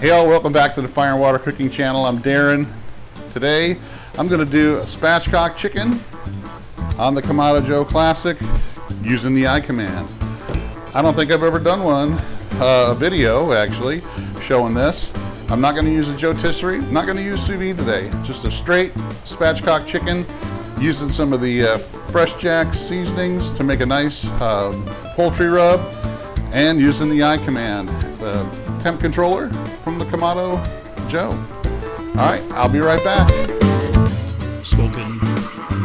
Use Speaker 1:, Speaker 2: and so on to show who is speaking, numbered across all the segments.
Speaker 1: Hey all, welcome back to the Fire and Water Cooking Channel. I'm Darren. Today I'm going to do a spatchcock chicken on the Kamado Joe Classic using the IKamand. I don't think I've ever done one, a video actually, showing this. I'm not going to use a rotisserie, I'm not going to use sous vide today. Just a straight spatchcock chicken using some of the FreshJax Seasonings to make a nice poultry rub, and using the IKamand, the temp controller from the Kamado Joe. All right, I'll be right back.
Speaker 2: Smoking,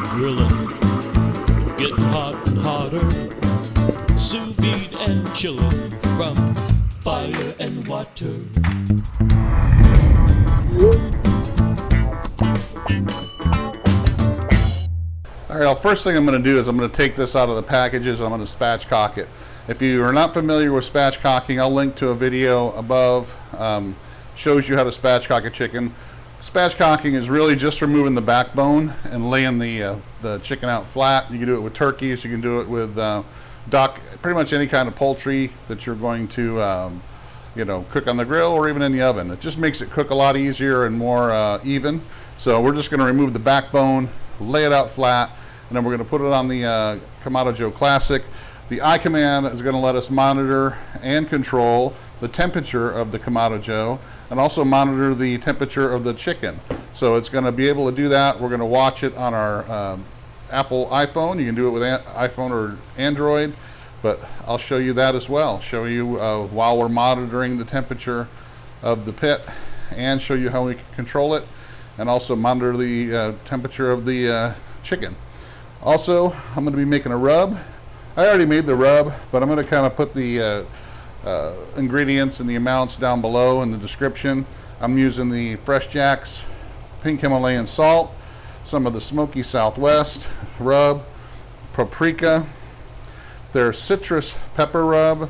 Speaker 2: grilling, getting hot and hotter, sous vide and chilling from fire and water.
Speaker 1: All right, well, first thing I'm going to do is I'm going to take this out of the packages and I'm going to spatchcock it. If you are not familiar with spatchcocking, I'll link to a video above. Shows you how to spatchcock a chicken. Spatchcocking is really just removing the backbone and laying the chicken out flat. You can do it with turkeys, you can do it with duck, pretty much any kind of poultry that you're going to cook on the grill or even in the oven. It just makes it cook a lot easier and more even. So we're just going to remove the backbone, lay it out flat, and then we're going to put it on the Kamado Joe Classic. The IKamand is going to let us monitor and control the temperature of the Kamado Joe and also monitor the temperature of the chicken. So it's going to be able to do that. We're going to watch it on our Apple iPhone. You can do it with iPhone or Android, but I'll show you that as well. Show you while we're monitoring the temperature of the pit, and show you how we can control it, and also monitor the temperature of the chicken. Also, I'm going to be making a rub. I already made the rub, but I'm going to kind of put the ingredients and the amounts down below in the description. I'm using the FreshJax pink Himalayan salt, some of the smoky Southwest rub, paprika, their citrus pepper rub,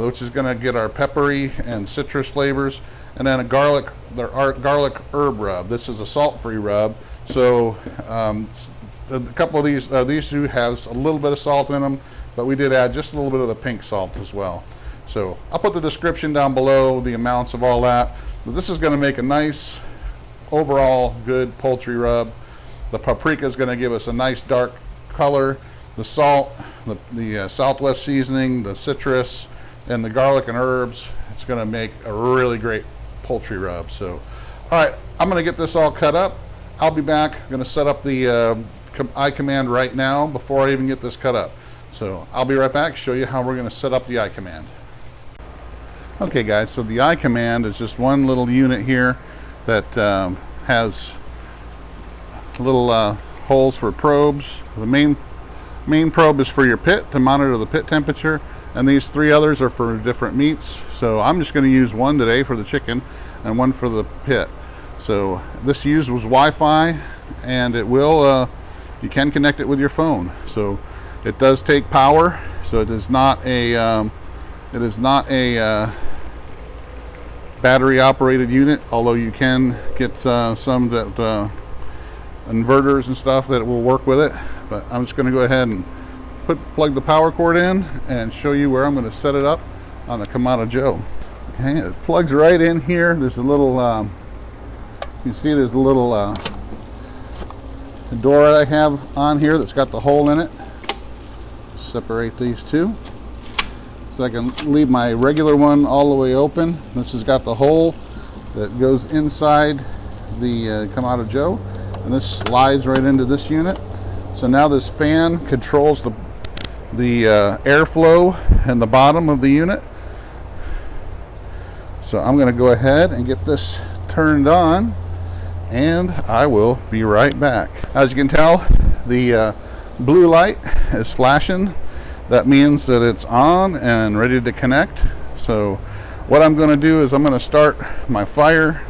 Speaker 1: which is going to get our peppery and citrus flavors, and then garlic herb rub. This is a salt-free rub, so a couple of these two has a little bit of salt in them, but we did add just a little bit of the pink salt as well. So I'll put the description down below, the amounts of all that. But this is going to make a nice overall good poultry rub. The paprika is going to give us a nice dark color. The salt, the Southwest seasoning, the citrus, and the garlic and herbs, it's going to make a really great poultry rub. So, all right, I'm going to get this all cut up. I'll be back. I'm going to set up the IKamand right now before I even get this cut up. So I'll be right back, show you how we're going to set up the IKamand. Okay guys, so the IKamand is just one little unit here that has little holes for probes. The main probe is for your pit to monitor the pit temperature, and these three others are for different meats. So I'm just going to use one today for the chicken and one for the pit. So this uses Wi-Fi, and it will you can connect it with your phone. So it does take power, so it is not a battery operated unit, although you can get some that inverters and stuff that will work with it. But I'm just going to go ahead and plug the power cord in and show you where I'm going to set it up on the Kamado Joe. Okay, it plugs right in here. There's a little you see there's a little door that I have on here that's got the hole in it. Separate these two so I can leave my regular one all the way open. This has got the hole that goes inside the Kamado Joe, and this slides right into this unit. So now this fan controls the airflow in the bottom of the unit. So I'm going to go ahead and get this turned on, and I will be right back. As you can tell, the blue light is flashing. That means that it's on and ready to connect. So what I'm going to do is I'm going to start my fire.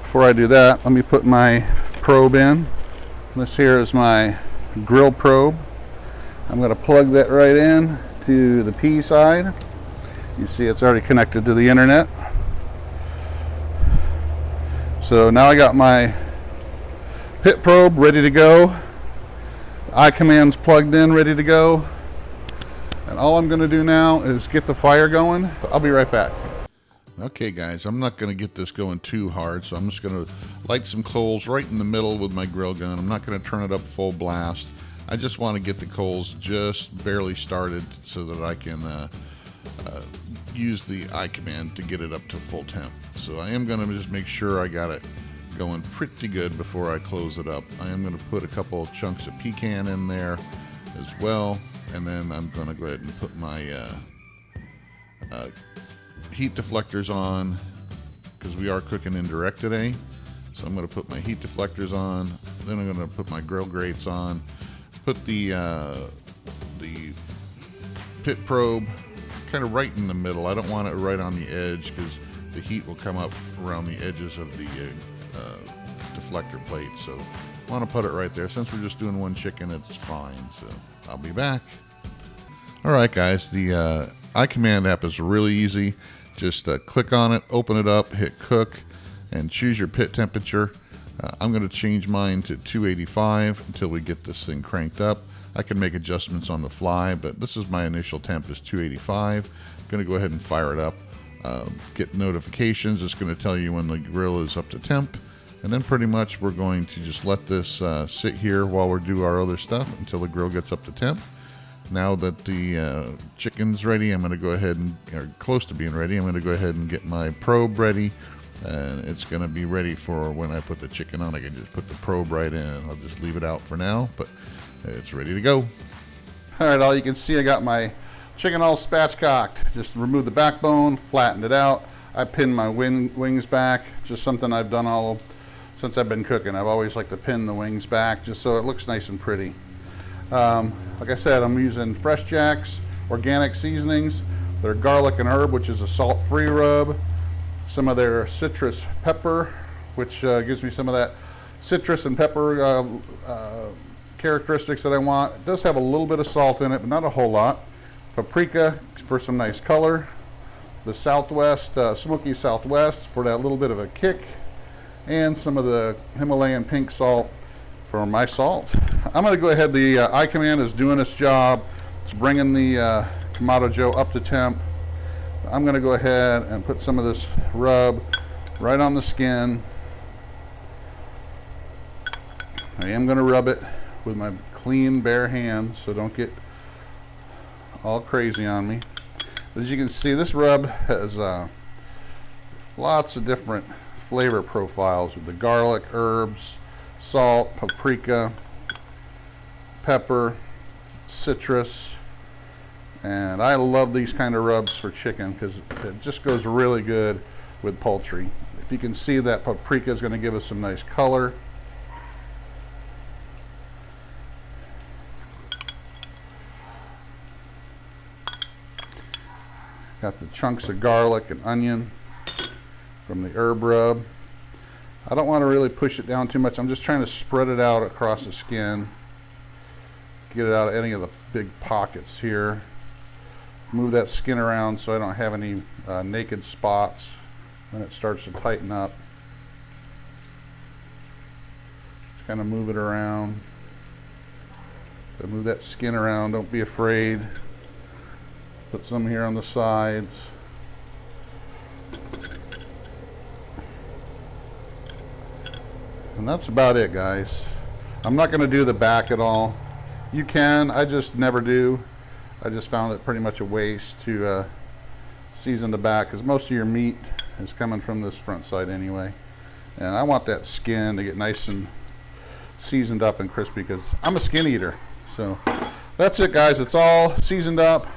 Speaker 1: Before I do that, let me put my probe in. This here is my grill probe. I'm going to plug that right in to the P side. You see it's already connected to the internet. So now I got my pit probe ready to go. IKamand's plugged in, ready to go. And all I'm going to do now is get the fire going. I'll be right back. Okay guys, I'm not going to get this going too hard, so I'm just going to light some coals right in the middle with my grill gun. I'm not going to turn it up full blast. I just want to get the coals just barely started so that I can use the IKamand to get it up to full temp. So I am going to just make sure I got it going pretty good before I close it up. I am going to put a couple of chunks of pecan in there as well, and then I'm going to go ahead and put my heat deflectors on, because we are cooking indirect today. So I'm going to put my heat deflectors on, then I'm going to put my grill grates on, put the pit probe kind of right in the middle. I don't want it right on the edge because the heat will come up around the edges of the deflector plate. So I want to put it right there. Since we're just doing one chicken, it's fine. So I'll be back. All right, guys, the IKamand app is really easy. Just click on it, open it up, hit cook, and choose your pit temperature. I'm going to change mine to 285 until we get this thing cranked up. I can make adjustments on the fly, but this is my initial temp is 285. I'm going to go ahead and fire it up. Get notifications. It's going to tell you when the grill is up to temp. And then pretty much we're going to just let this sit here while we do our other stuff until the grill gets up to temp. Now that the chicken's ready, I'm going to go ahead and, or close to being ready, I'm going to go ahead and get my probe ready. And it's going to be ready for when I put the chicken on. I can just put the probe right in. I'll just leave it out for now, but it's ready to go. All right, all you can see, I got my chicken all spatchcocked. Just removed the backbone, flattened it out. I pinned my wings back, just something I've done all since I've been cooking. I've always liked to pin the wings back just so it looks nice and pretty. Like I said, I'm using FreshJax Organic Seasonings. Their garlic and herb, which is a salt-free rub. Some of their citrus pepper, which gives me some of that citrus and pepper characteristics that I want. It does have a little bit of salt in it, but not a whole lot. Paprika for some nice color. The Southwest, Smoky Southwest for that little bit of a kick. And some of the Himalayan pink salt for my salt. I'm going to go ahead, the IKamand is doing its job. It's bringing the Kamado Joe up to temp. I'm going to go ahead and put some of this rub right on the skin. I am going to rub it with my clean bare hands, so don't get all crazy on me. But as you can see, this rub has lots of different flavor profiles with the garlic, herbs, salt, paprika, pepper, citrus. And I love these kind of rubs for chicken because it just goes really good with poultry. If you can see, that paprika is going to give us some nice color. Got the chunks of garlic and onion from the herb rub. I don't want to really push it down too much. I'm just trying to spread it out across the skin. Get it out of any of the big pockets here. Move that skin around so I don't have any naked spots when it starts to tighten up. Just kind of move it around. So move that skin around, don't be afraid. Put some here on the sides. And that's about it, guys. I'm not going to do the back at all. You can, I just never do. I just found it pretty much a waste to season the back because most of your meat is coming from this front side anyway. And I want that skin to get nice and seasoned up and crispy because I'm a skin eater. So that's it, guys. It's all seasoned up.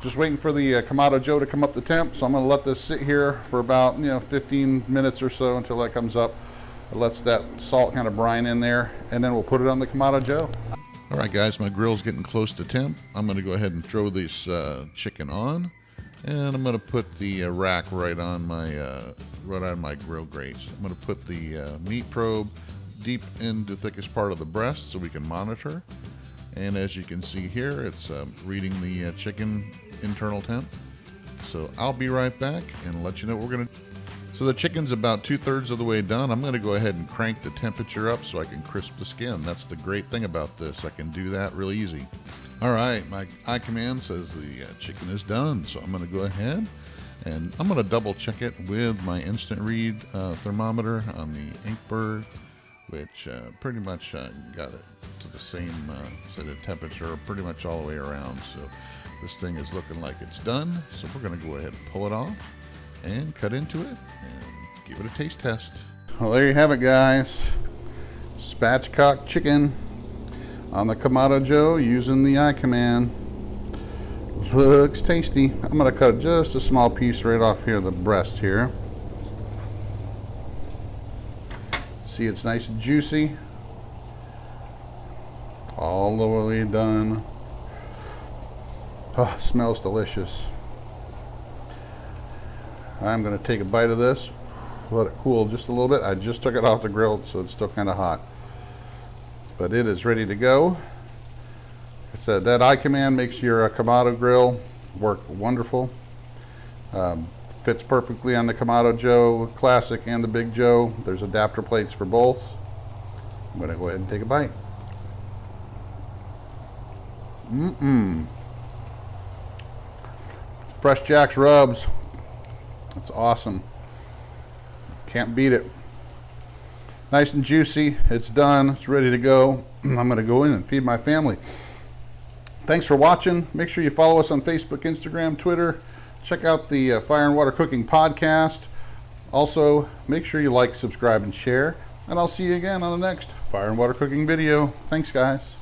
Speaker 1: Just waiting for the Kamado Joe to come up to temp. So I'm going to let this sit here for about 15 minutes or so until that comes up. It lets that salt kind of brine in there, and then we'll put it on the Kamado Joe. All right, guys, my grill's getting close to temp. I'm going to go ahead and throw this chicken on, and I'm going to put the rack right on my grill grates. I'm going to put the meat probe deep in the thickest part of the breast so we can monitor. And as you can see here, it's reading the chicken internal temp. So I'll be right back and let you know what we're going to do. So the chicken's about 2/3 of the way done. I'm going to go ahead and crank the temperature up so I can crisp the skin. That's the great thing about this. I can do that really easy. All right, my IKamand says the chicken is done, so I'm going to go ahead and I'm going to double check it with my instant read thermometer on the Inkbird, which pretty much got it to the same set of temperature pretty much all the way around. So this thing is looking like it's done. So we're going to go ahead and pull it off and cut into it and give it a taste test. Well, there you have it, guys. Spatchcock chicken on the Kamado Joe using the IKamand. Looks tasty. I'm going to cut just a small piece right off here, the breast here. See, it's nice and juicy. All the way done. Oh, smells delicious. I'm going to take a bite of this. Let it cool just a little bit. I just took it off the grill, so it's still kind of hot. But it is ready to go. Like I said, that IKamand makes your Kamado grill work wonderful. Fits perfectly on the Kamado Joe Classic and the Big Joe. There's adapter plates for both. I'm going to go ahead and take a bite. FreshJax rubs. That's awesome. Can't beat it. Nice and juicy. It's done. It's ready to go. I'm going to go in and feed my family. Thanks for watching. Make sure you follow us on Facebook, Instagram, Twitter. Check out the Fire and Water Cooking podcast. Also, make sure you like, subscribe, and share. And I'll see you again on the next Fire and Water Cooking video. Thanks, guys.